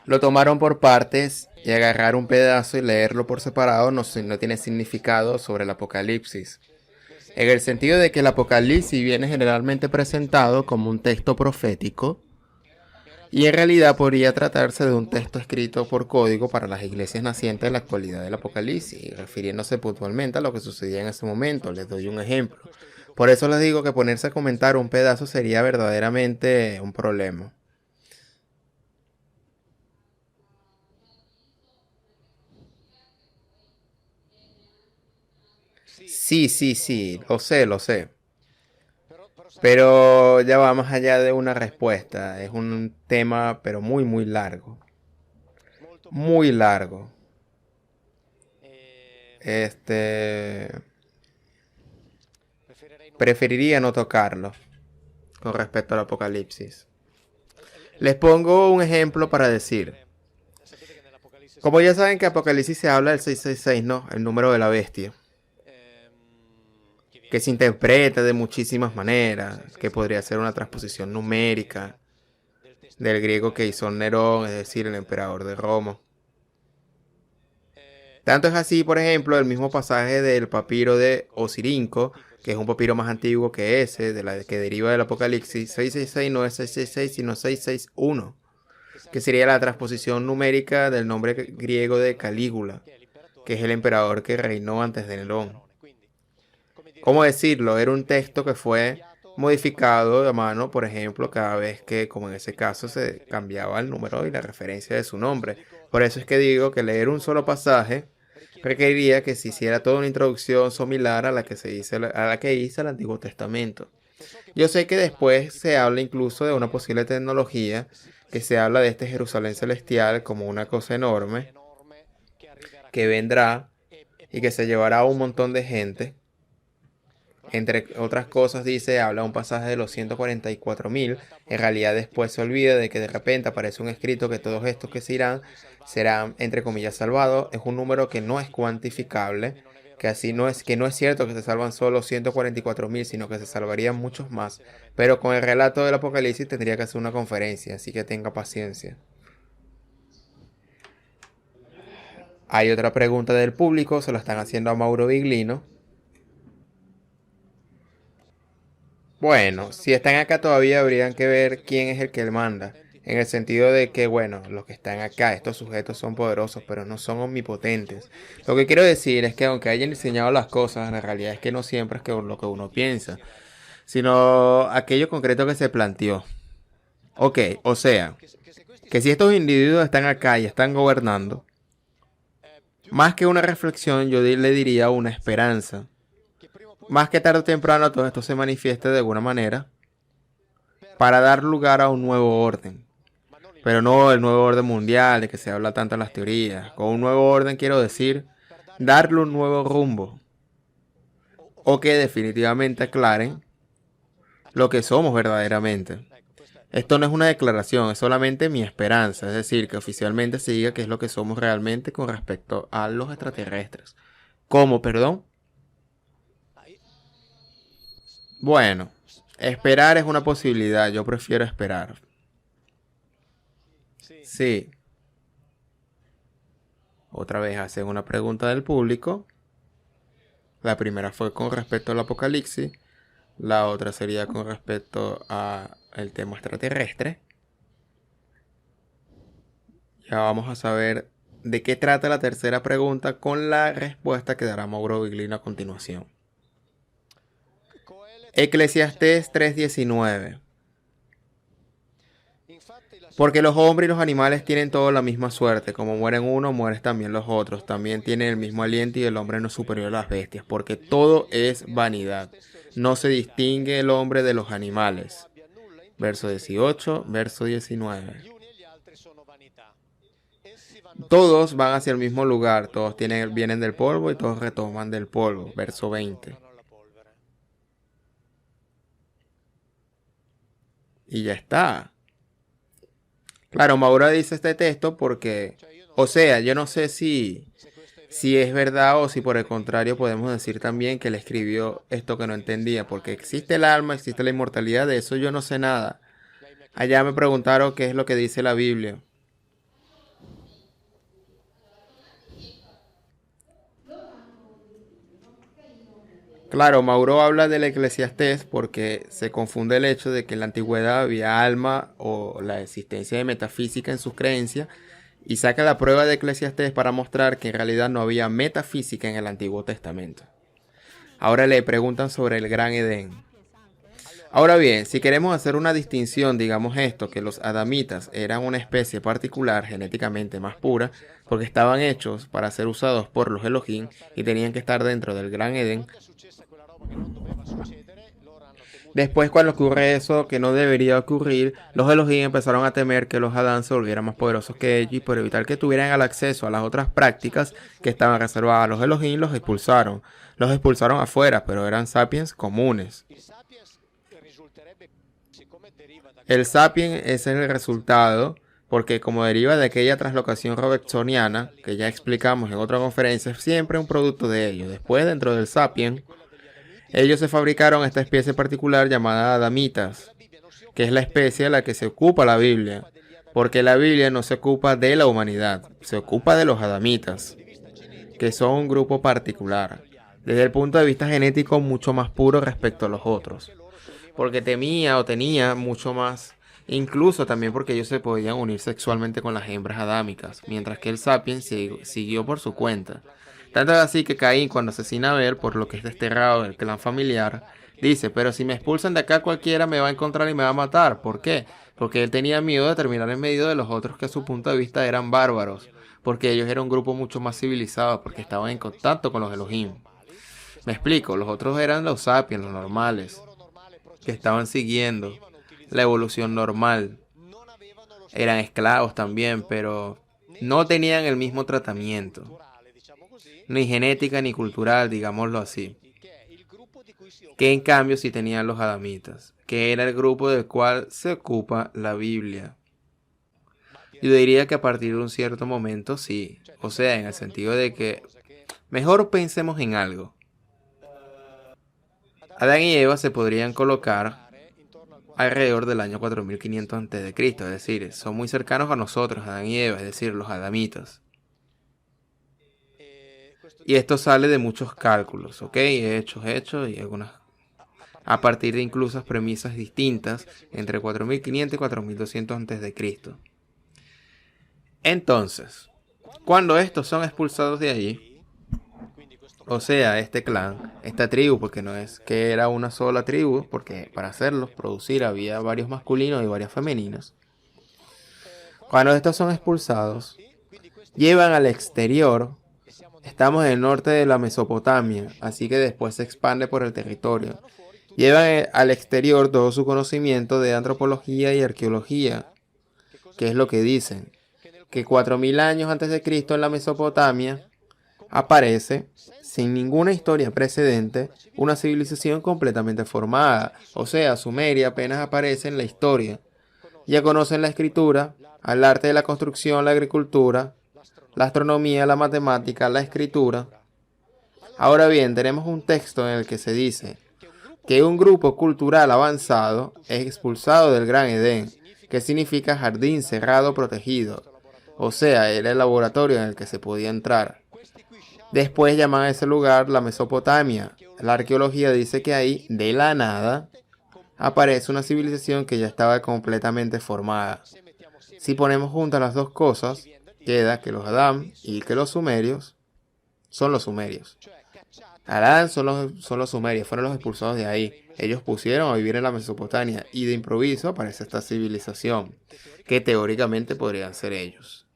Lo tomaron por partes y agarrar un pedazo y leerlo por separado no tiene significado sobre el Apocalipsis. En el sentido de que el Apocalipsis viene generalmente presentado como un texto profético y en realidad podría tratarse de un texto escrito por código para las iglesias nacientes en la actualidad del Apocalipsis, refiriéndose puntualmente a lo que sucedía en ese momento. Les doy un ejemplo. Por eso les digo que ponerse a comentar un pedazo sería verdaderamente un problema. Sí, sí, sí, lo sé, lo sé. Pero ya va más allá de una respuesta. Es un tema, pero muy, muy largo. Muy largo. Este... Preferiría no tocarlo con respecto al apocalipsis. Les pongo un ejemplo para decir. Como ya saben que Apocalipsis se habla del 666, ¿no? El número de la bestia. Que se interpreta de muchísimas maneras. Que podría ser una transposición numérica del griego que hizo Nerón, es decir, el emperador de Roma. Tanto es así, por ejemplo, el mismo pasaje del papiro de Osirinco, que es un papiro más antiguo que ese, de la que deriva del Apocalipsis, 666 no es 666, sino 661, que sería la transposición numérica del nombre griego de Calígula, que es el emperador que reinó antes de Nerón. ¿Cómo decirlo? Era un texto que fue modificado a mano, por ejemplo, cada vez que, como en ese caso, se cambiaba el número y la referencia de su nombre. Por eso es que digo que leer un solo pasaje requeriría que se hiciera toda una introducción similar a la que hizo el Antiguo Testamento. Yo sé que después se habla incluso de una posible tecnología, que se habla de este Jerusalén celestial como una cosa enorme que vendrá y que se llevará a un montón de gente. Entre otras cosas dice, habla un pasaje de los 144.000. En realidad después se olvida de que de repente aparece un escrito que todos estos que se irán serán entre comillas salvados. Es un número que no es cuantificable, que no es cierto que se salvan solo 144.000, sino que se salvarían muchos más. Pero con el relato del Apocalipsis tendría que hacer una conferencia, así que tenga paciencia. Hay otra pregunta del público, se la están haciendo a Mauro Biglino. Bueno, si están acá todavía habrían que ver quién es el que manda. En el sentido de que, bueno, los que están acá, estos sujetos son poderosos, pero no son omnipotentes. Lo que quiero decir es que aunque hayan diseñado las cosas, la realidad es que no siempre es que lo que uno piensa, sino aquello concreto que se planteó. Ok, o sea, que si estos individuos están acá y están gobernando, más que una reflexión, yo le diría una esperanza. Más que tarde o temprano todo esto se manifieste de alguna manera para dar lugar a un nuevo orden. Pero no el nuevo orden mundial de que se habla tanto en las teorías. Con un nuevo orden quiero decir darle un nuevo rumbo. O que definitivamente aclaren lo que somos verdaderamente. Esto no es una declaración, es solamente mi esperanza. Es decir, que oficialmente se diga qué es lo que somos realmente con respecto a los extraterrestres. ¿Cómo, perdón? Bueno, esperar es una posibilidad. Yo prefiero esperar. Sí. Otra vez hacen una pregunta del público. La primera fue con respecto al apocalipsis. La otra sería con respecto al tema extraterrestre. Ya vamos a saber de qué trata la tercera pregunta con la respuesta que dará Mauro Biglino a continuación. Eclesiastés 3:19. Porque los hombres y los animales tienen toda la misma suerte. Como mueren unos, mueren también los otros. También tienen el mismo aliento y el hombre no es superior a las bestias. Porque todo es vanidad. No se distingue el hombre de los animales. Verso 18, verso 19. Todos van hacia el mismo lugar. Todos vienen del polvo y todos retoman del polvo. Verso 20. Y ya está. Claro, Mauro dice este texto porque, o sea, yo no sé si es verdad o si por el contrario podemos decir también que él escribió esto que no entendía, porque existe el alma, existe la inmortalidad, de eso yo no sé nada. Allá me preguntaron qué es lo que dice la Biblia. Claro, Mauro habla del Eclesiastés porque se confunde el hecho de que en la antigüedad había alma o la existencia de metafísica en sus creencias y saca la prueba de Eclesiastés para mostrar que en realidad no había metafísica en el Antiguo Testamento. Ahora le preguntan sobre el Gran Edén. Ahora bien, si queremos hacer una distinción, digamos esto, que los adamitas eran una especie particular, genéticamente más pura, porque estaban hechos para ser usados por los Elohim y tenían que estar dentro del Gran Edén. Después, cuando ocurre eso que no debería ocurrir, los Elohim empezaron a temer que los Adán se volvieran más poderosos que ellos y por evitar que tuvieran el acceso a las otras prácticas que estaban reservadas a los Elohim, los expulsaron. Los expulsaron afuera, pero eran sapiens comunes. El sapiens es el resultado porque como deriva de aquella translocación robertsoniana, que ya explicamos en otra conferencia, es siempre un producto de ellos. Después, dentro del sapiens, ellos se fabricaron esta especie particular llamada adamitas, que es la especie a la que se ocupa la Biblia, porque la Biblia no se ocupa de la humanidad, se ocupa de los adamitas, que son un grupo particular, desde el punto de vista genético mucho más puro respecto a los otros, porque tenía mucho más, incluso también porque ellos se podían unir sexualmente con las hembras adámicas, mientras que el sapiens siguió por su cuenta. Tanto es así que Caín, cuando asesina a Abel, por lo que es desterrado del clan familiar, dice, pero si me expulsan de acá cualquiera me va a encontrar y me va a matar. ¿Por qué? Porque él tenía miedo de terminar en medio de los otros que a su punto de vista eran bárbaros, porque ellos eran un grupo mucho más civilizado, porque estaban en contacto con los Elohim. Me explico, los otros eran los sapiens, los normales, que estaban siguiendo la evolución normal. Eran esclavos también, pero no tenían el mismo tratamiento, ni genética ni cultural, digámoslo así, que en cambio sí tenían los adamitas, que era el grupo del cual se ocupa la Biblia. Yo diría que a partir de un cierto momento sí, o sea, en el sentido de que mejor pensemos en algo. Adán y Eva se podrían colocar alrededor del año 4500 a.C., es decir, son muy cercanos a nosotros, Adán y Eva, es decir, los adamitas. Y esto sale de muchos cálculos, ¿ok? Hechos y algunas a partir de incluso premisas distintas entre 4500 y 4200 a.C. Entonces, cuando estos son expulsados de allí, o sea, este clan, esta tribu, porque no es que era una sola tribu, porque para hacerlos producir había varios masculinos y varias femeninas. Cuando estos son expulsados, llevan al exterior. Estamos en el norte de la Mesopotamia, así que después se expande por el territorio. Llevan al exterior todo su conocimiento de antropología y arqueología, que es lo que dicen, que 4000 años antes de Cristo en la Mesopotamia aparece, sin ninguna historia precedente, una civilización completamente formada. O sea, Sumeria apenas aparece en la historia. Ya conocen la escritura, el arte de la construcción, la agricultura, la astronomía, la matemática, la escritura. Ahora bien, tenemos un texto en el que se dice que un grupo cultural avanzado es expulsado del Gran Edén, que significa jardín cerrado protegido, o sea, era el laboratorio en el que se podía entrar. Después llaman a ese lugar la Mesopotamia. La arqueología dice que ahí, de la nada, aparece una civilización que ya estaba completamente formada. Si ponemos juntas las dos cosas, queda que los Adán y que los sumerios son los sumerios. Adán son los sumerios, fueron los expulsados de ahí. Ellos pusieron a vivir en la Mesopotamia y de improviso aparece esta civilización, que teóricamente podrían ser ellos.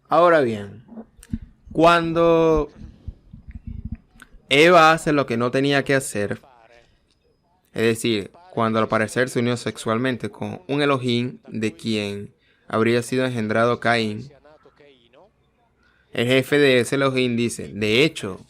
Ahora bien, cuando Eva hace lo que no tenía que hacer, es decir, cuando al parecer se unió sexualmente con un Elohim de quien habría sido engendrado Caín, el jefe de ese Elohim dice, de hecho,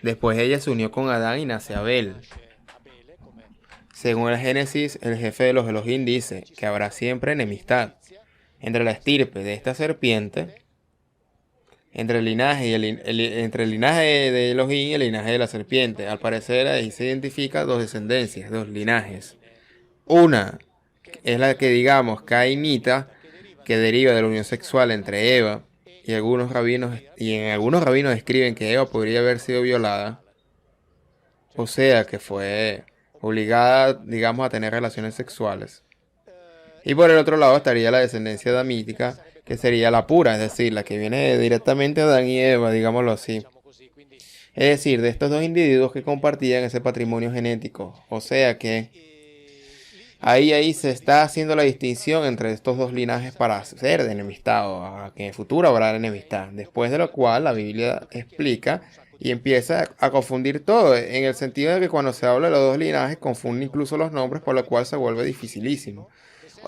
después ella se unió con Adán y nace Abel. Según el Génesis, el jefe de los Elohim dice que habrá siempre enemistad entre la estirpe de esta serpiente, entre el linaje de Elohim y el linaje de la serpiente. Al parecer ahí se identifican dos descendencias, dos linajes. Una es la que digamos cainita, que deriva de la unión sexual entre Eva y en algunos rabinos describen que Eva podría haber sido violada. O sea, que fue obligada, digamos, a tener relaciones sexuales. Y por el otro lado estaría la descendencia adamítica, que sería la pura, es decir, la que viene directamente de Adán y Eva, digámoslo así. Es decir, de estos dos individuos que compartían ese patrimonio genético. O sea que ahí se está haciendo la distinción entre estos dos linajes para ser de enemistad o a que en el futuro habrá enemistad. Después de lo cual la Biblia explica y empieza a confundir todo, en el sentido de que cuando se habla de los dos linajes confunde incluso los nombres, por lo cual se vuelve dificilísimo.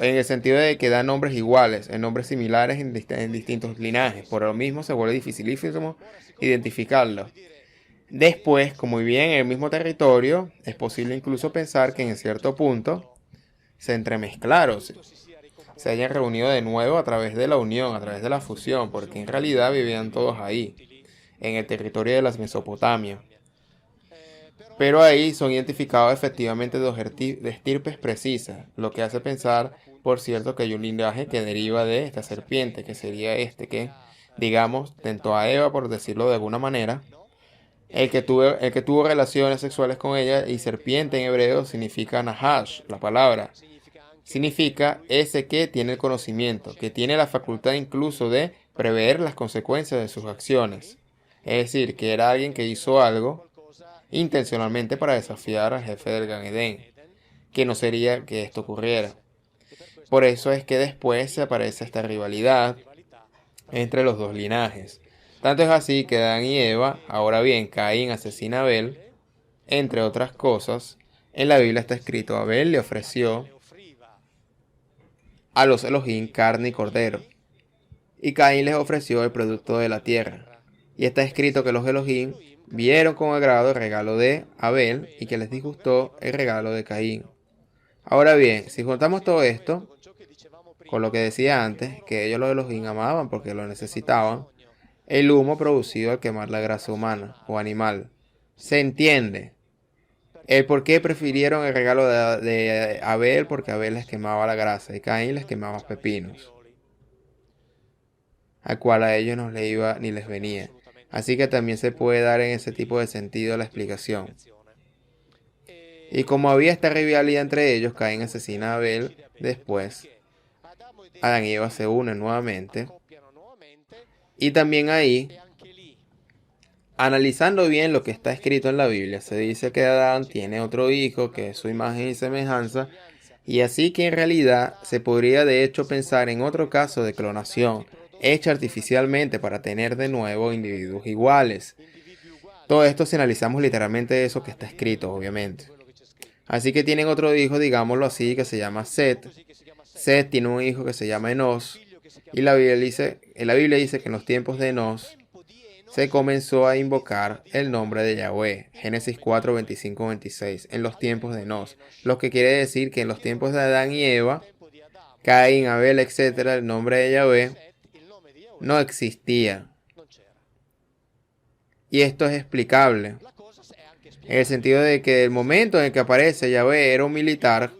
En el sentido de que da nombres iguales, en nombres similares en distintos linajes. Por lo mismo se vuelve dificilísimo identificarlos. Después, como vivían en el mismo territorio, es posible incluso pensar que en cierto punto se entremezclaron, se hayan reunido de nuevo a través de la unión, a través de la fusión, porque en realidad vivían todos ahí, en el territorio de las Mesopotamia. Pero ahí son identificados efectivamente dos estirpes precisas, lo que hace pensar, por cierto, que hay un linaje que deriva de esta serpiente, que sería este que, digamos, tentó a Eva, por decirlo de alguna manera, el que tuvo relaciones sexuales con ella, y serpiente en hebreo significa nahash, la palabra. Significa ese que tiene el conocimiento, que tiene la facultad incluso de prever las consecuencias de sus acciones. Es decir, que era alguien que hizo algo intencionalmente para desafiar al jefe del Gan Edén, que no sería que esto ocurriera. Por eso es que después se aparece esta rivalidad entre los dos linajes. Tanto es así que Adán y Eva, ahora bien, Caín asesina a Abel, entre otras cosas. En la Biblia está escrito: Abel le ofreció a los Elohim carne y cordero, y Caín les ofreció el producto de la tierra. Y está escrito que los Elohim vieron con agrado el regalo de Abel y que les disgustó el regalo de Caín. Ahora bien, si juntamos todo esto con lo que decía antes, que ellos los Elohim amaban porque lo necesitaban, el humo producido al quemar la grasa humana o animal, se entiende el por qué prefirieron el regalo de Abel, porque Abel les quemaba la grasa y Caín les quemaba pepinos, al cual a ellos no les iba ni les venía. Así que también se puede dar en ese tipo de sentido la explicación. Y como había esta rivalidad entre ellos, Caín asesina a Abel. Después Adán y Eva se unen nuevamente. Y también ahí, analizando bien lo que está escrito en la Biblia, se dice que Adán tiene otro hijo que es su imagen y semejanza, y así que en realidad se podría de hecho pensar en otro caso de clonación, hecha artificialmente para tener de nuevo individuos iguales. Todo esto si analizamos literalmente eso que está escrito, obviamente. Así que tienen otro hijo, digámoslo así, que se llama Set. Set tiene un hijo que se llama Enos, y la Biblia dice que en los tiempos de Enos se comenzó a invocar el nombre de Yahweh. Génesis 4, 25, 26. En los tiempos de Enos. Lo que quiere decir que en los tiempos de Adán y Eva, Caín, Abel, etc., el nombre de Yahweh no existía. Y esto es explicable, en el sentido de que el momento en el que aparece Yahweh era un militar.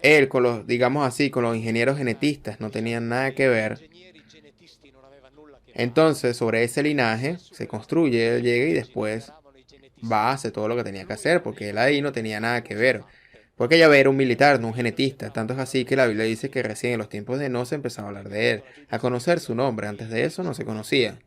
Él, con los, digamos así, con los ingenieros genetistas, no tenían nada que ver. Entonces, sobre ese linaje se construye, él llega y después va a hacer todo lo que tenía que hacer, porque él ahí no tenía nada que ver. Porque Yahvé era un militar, no un genetista. Tanto es así que la Biblia dice que recién en los tiempos de no se empezó a hablar de él, a conocer su nombre. Antes de eso no se conocía.